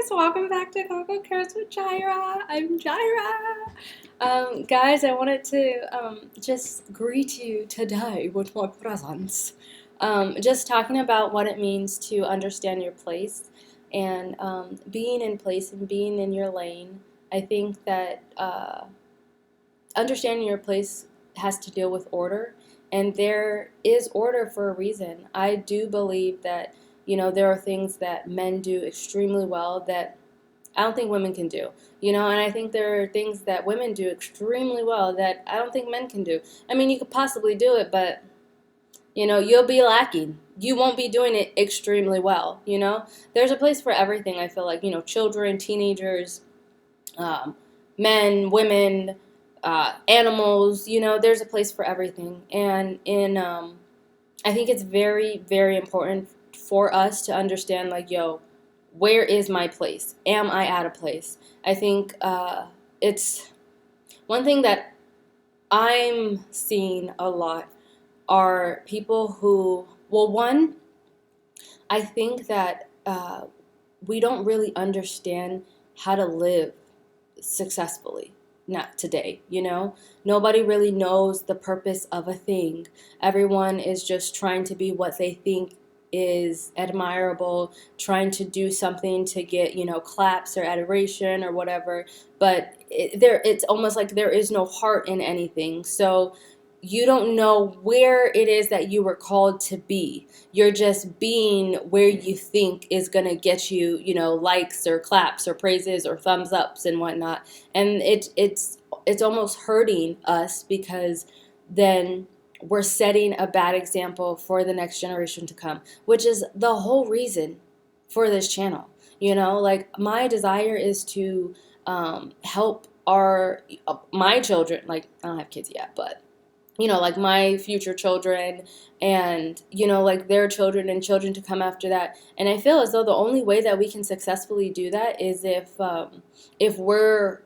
guys, welcome back to Coco Cares with Jaira. I'm Jaira. Guys, I wanted to just greet you today with my presence. Just talking about what it means to understand your place and being in place and being in your lane. I think that understanding your place has to deal with order, and there is order for a reason. I do believe that there are things that men do extremely well that I don't think women can do. And I think there are things that women do extremely well that I don't think men can do. I mean, you could possibly do it, but you'll be lacking. You won't be doing it extremely well. There's a place for everything. I feel like children, teenagers, um, men, women, animals. There's a place for everything, and I think it's very, very important for us to understand, like, where is my place? Am I at a place? I think it's one thing that I'm seeing a lot are people who, well, one, I think that we don't really understand how to live successfully. Not today. Nobody really knows the purpose of a thing. Everyone is just trying to be what they think is admirable, trying to do something to get, claps or adoration or whatever. But it's almost like there is no heart in anything. So you don't know where it is that you were called to be. You're just being where you think is going to get you, likes or claps or praises or thumbs ups and whatnot. And it's almost hurting us because then we're setting a bad example for the next generation to come, which is the whole reason for this channel. Like, my desire is to help my children. Like, I don't have kids yet, but like my future children and, like their children and children to come after that. And I feel as though the only way that we can successfully do that is if we're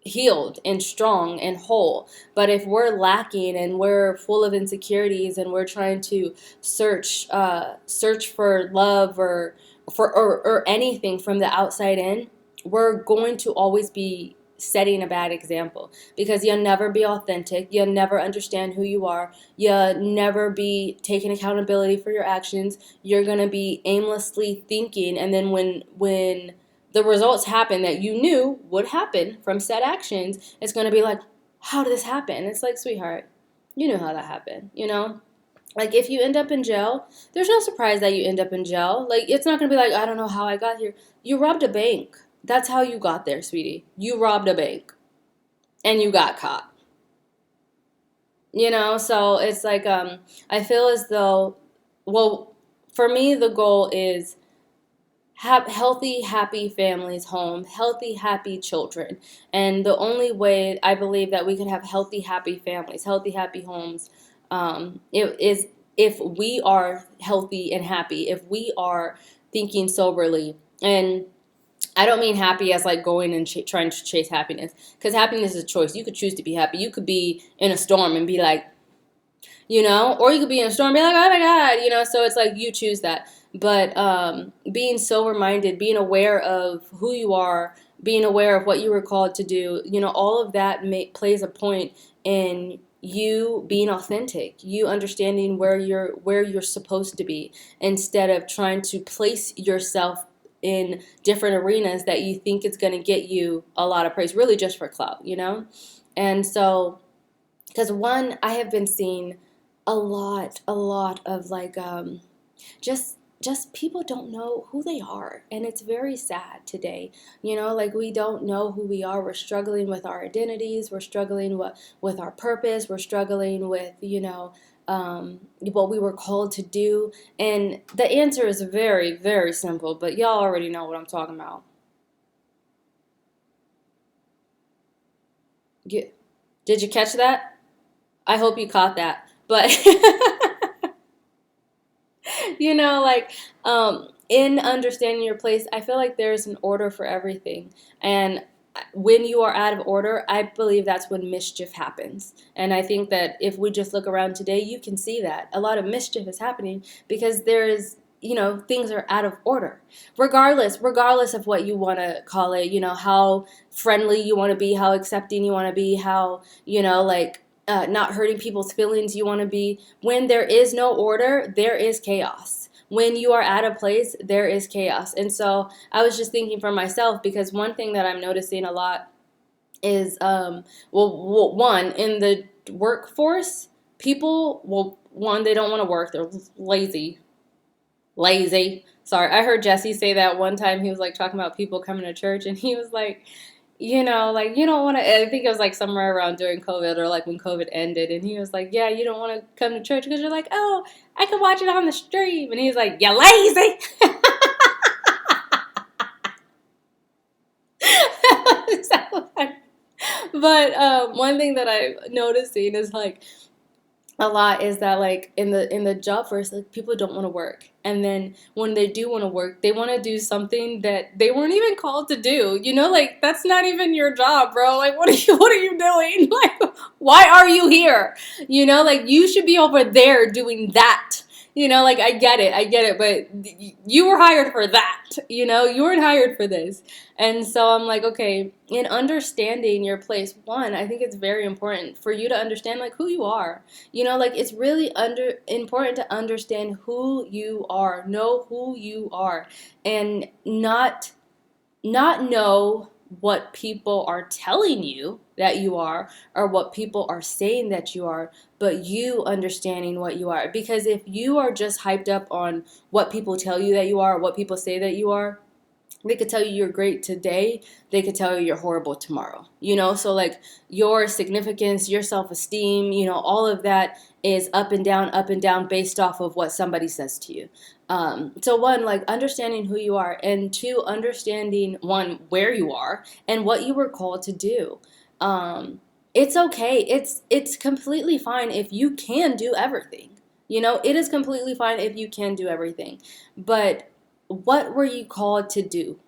healed and strong and whole. But if we're lacking and we're full of insecurities and we're trying to search for love or anything from the outside in, we're going to always be setting a bad example, because you'll never be authentic, you'll never understand who you are, you'll never be taking accountability for your actions. You're going to be aimlessly thinking, and then when the results happen that you knew would happen from said actions, it's going to be like, how did this happen? It's like, sweetheart, you knew how that happened. Like, if you end up in jail, there's no surprise that you end up in jail. Like, it's not going to be like, I don't know how I got here. You robbed a bank. That's how you got there, sweetie. You robbed a bank and you got caught. So it's like, I feel as though, well, for me, the goal is have healthy, happy families home, healthy, happy children. And the only way I believe that we can have healthy, happy families, healthy, happy homes, it is if we are healthy and happy, if we are thinking soberly. And I don't mean happy as like going and trying to chase happiness, because happiness is a choice. You could choose to be happy. You could be in a storm and be like, or you could be in a storm and be like, oh my God, so it's like you choose that. But being sober-minded, being aware of who you are, being aware of what you were called to do, all of that plays a point in you being authentic, you understanding where you're supposed to be, instead of trying to place yourself in different arenas that you think it's going to get you a lot of praise, really just for clout. And so, because one, I have been seeing a lot of like just people don't know who they are, and it's very sad today. Like, we don't know who we are. We're struggling with our identities, we're struggling with our purpose, we're struggling with what we were called to do. And the answer is very, very simple, but y'all already know what I'm talking about. Did you catch that? I hope you caught that. But like, in understanding your place, I feel like there's an order for everything. And when you are out of order, I believe that's when mischief happens. And I think that if we just look around today, you can see that a lot of mischief is happening because there is things are out of order, regardless of what you want to call it, how friendly you want to be, how accepting you want to be, how, not hurting people's feelings you want to be. When there is no order, there is chaos. When you are at a place, there is chaos. And so I was just thinking for myself, because one thing that I'm noticing a lot is, one, in the workforce, people, one, they don't want to work. They're lazy. Lazy. Sorry, I heard Jesse say that one time. He was like talking about people coming to church, and he was like, like you don't want to. I think it was like somewhere around during COVID, or like when COVID ended, and he was like, yeah, you don't want to come to church because you're like, oh, I can watch it on the stream, and he's like, you're lazy. So funny. But one thing that I'm noticing is like a lot is that, like, in the job first, like, people don't want to work, and then when they do want to work, they want to do something that they weren't even called to do. Like, that's not even your job, bro. Like, what are you doing? Like, why are you here? Like, you should be over there doing that. Like, I get it, but you were hired for that. You weren't hired for this. And so I'm like, okay, in understanding your place, one, I think it's very important for you to understand, like, who you are. Like, it's really important to understand who you are, know who you are, and not know what people are telling you that you are, or what people are saying that you are, but you understanding what you are. Because if you are just hyped up on what people tell you that you are, or what people say that you are, they could tell you you're great today, they could tell you you're horrible tomorrow. So, like, your significance, your self-esteem, all of that is up and down based off of what somebody says to you. So one, like, understanding who you are, and two, understanding, one, where you are and what you were called to do. It's okay. It's completely fine if you can do everything. It is completely fine if you can do everything. But what were you called to do?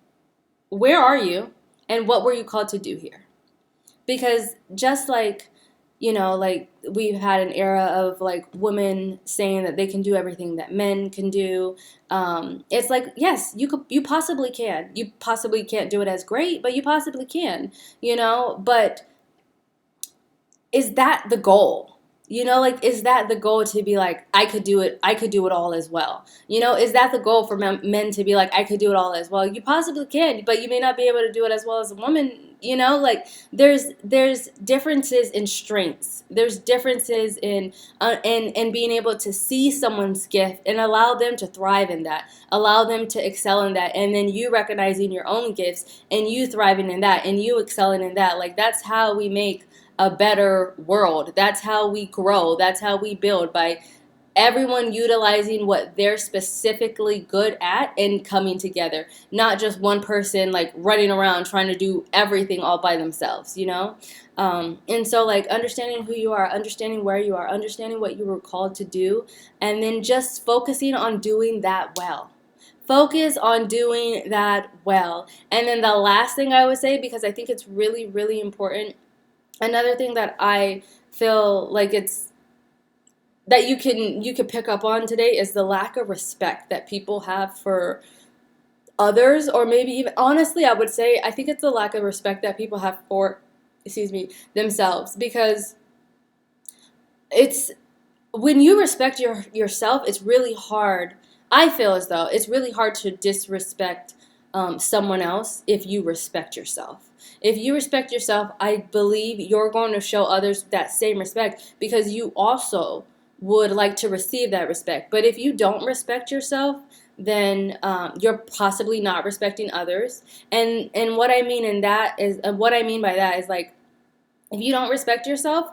Where are you? And what were you called to do here? Because just like, like, we've had an era of, like, women saying that they can do everything that men can do. It's like, yes, you possibly can. You possibly can't do it as great, but you possibly can, but is that the goal? Like, is that the goal, to be like, I could do it all as well? Is that the goal for men to be like, I could do it all as well? You possibly can, but you may not be able to do it as well as a woman. Like, there's differences in strengths. There's differences in and being able to see someone's gift and allow them to thrive in that, allow them to excel in that, and then you recognizing your own gifts and you thriving in that and you excelling in that. Like, that's how we make a better world. That's how we grow. That's how we build, by everyone utilizing what they're specifically good at and coming together. Not just one person, like, running around trying to do everything all by themselves, And so, like, understanding who you are, understanding where you are, understanding what you were called to do, and then just focusing on doing that well. Focus on doing that well. And then the last thing I would say, because I think it's really, really important, another thing that I feel like it's that you could pick up on today, is the lack of respect that people have for others, or maybe even, honestly, I would say, I think it's the lack of respect that people have for, themselves. Because it's, when you respect yourself, it's really hard. I feel as though it's really hard to disrespect someone else if you respect yourself. If you respect yourself, I believe you're going to show others that same respect, because you also would like to receive that respect. But if you don't respect yourself, then you're possibly not respecting others. And what I mean in that is, what I mean by that is, like, if you don't respect yourself,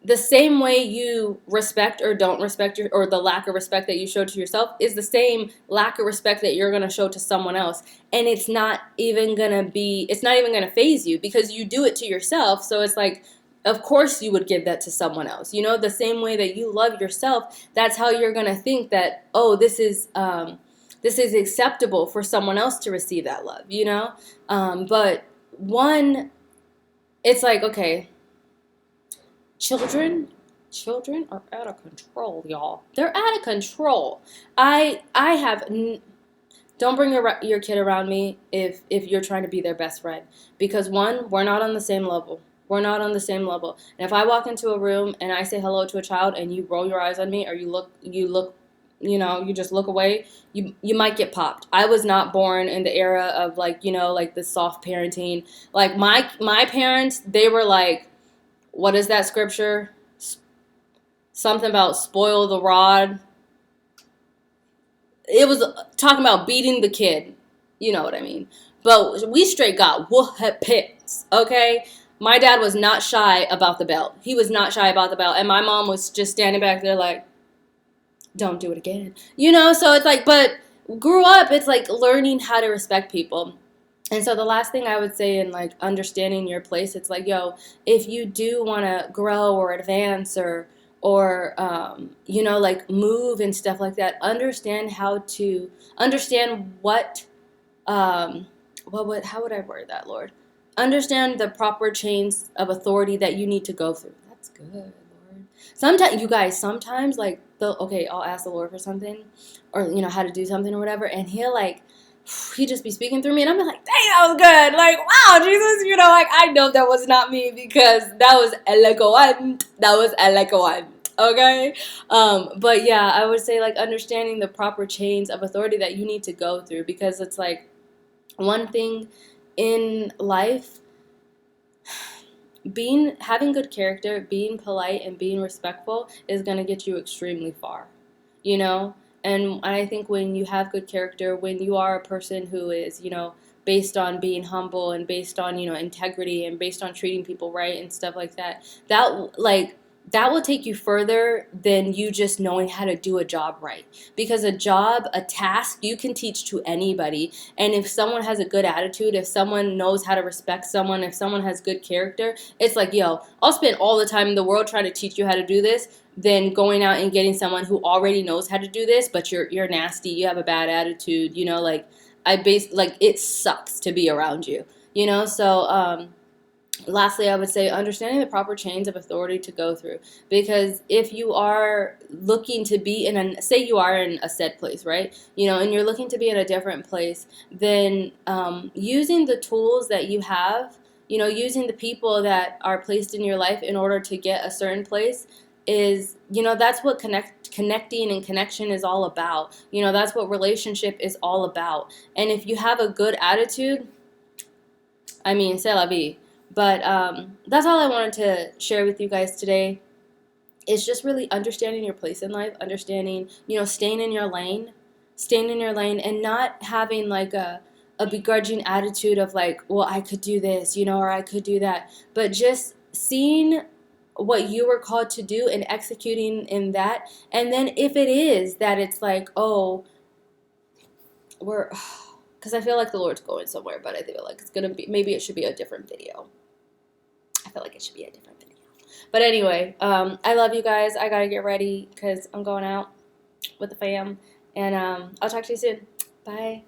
the same way you respect or don't respect or the lack of respect that you show to yourself is the same lack of respect that you're going to show to someone else. And it's not even going to faze you, because you do it to yourself. So it's like, of course you would give that to someone else. The same way that you love yourself, that's how you're going to think that, oh, this is acceptable for someone else to receive that love, But one, it's like, okay, children Children are out of control, y'all. They're out of control. I have don't bring your kid around me if you're trying to be their best friend, because one, we're not on the same level. We're not on the same level. And if I walk into a room and I say hello to a child and you roll your eyes on me, or you just look away, you might get popped. I was not born in the era of like, like the soft parenting. Like my parents, they were like, what is that scripture? Something about spoil the rod. It was talking about beating the kid. You know what I mean? But we straight got whoopings, okay? My dad was not shy about the belt. He was not shy about the belt. And my mom was just standing back there like, don't do it again. So it's like, but grew up, it's like learning how to respect people. And so the last thing I would say in like understanding your place, it's like, yo, if you do want to grow or advance or like move and stuff like that, understand um, how would I word that, Lord? Understand the proper chains of authority that you need to go through. That's good, Lord. Sometimes, you guys, like, I'll ask the Lord for something, or, how to do something or whatever, and he just be speaking through me, and I'm like, dang, that was good. Like, wow, Jesus, like, I know that was not me, because that was eloquent. That was eloquent. Okay? But yeah, I would say, like, understanding the proper chains of authority that you need to go through, because it's like, one thing in life, having good character, being polite, and being respectful is going to get you extremely far, you know? And I think when you have good character, when you are a person who is, based on being humble and based on, integrity and based on treating people right and stuff like that, that will take you further than you just knowing how to do a job right. Because a task, you can teach to anybody. And if someone has a good attitude, if someone knows how to respect someone, if someone has good character, it's like, yo, I'll spend all the time in the world trying to teach you how to do this than going out and getting someone who already knows how to do this, but you're nasty, you have a bad attitude, it sucks to be around you, so lastly, I would say understanding the proper chains of authority to go through. Because if you are looking to be say you are in a set place, right? And you're looking to be in a different place, then using the tools that you have, using the people that are placed in your life in order to get a certain place is, that's what connecting and connection is all about. That's what relationship is all about. And if you have a good attitude, I mean, c'est la vie. But that's all I wanted to share with you guys today. It's just really understanding your place in life, understanding, staying in your lane, and not having like a begrudging attitude of like, well, I could do this, or I could do that. But just seeing what you were called to do and executing in that. And then if it is that it's like, oh, because I feel like the Lord's going somewhere, but I feel like maybe it should be a different video. I feel like it should be a different video. But anyway, I love you guys. I gotta get ready because I'm going out with the fam. And I'll talk to you soon. Bye.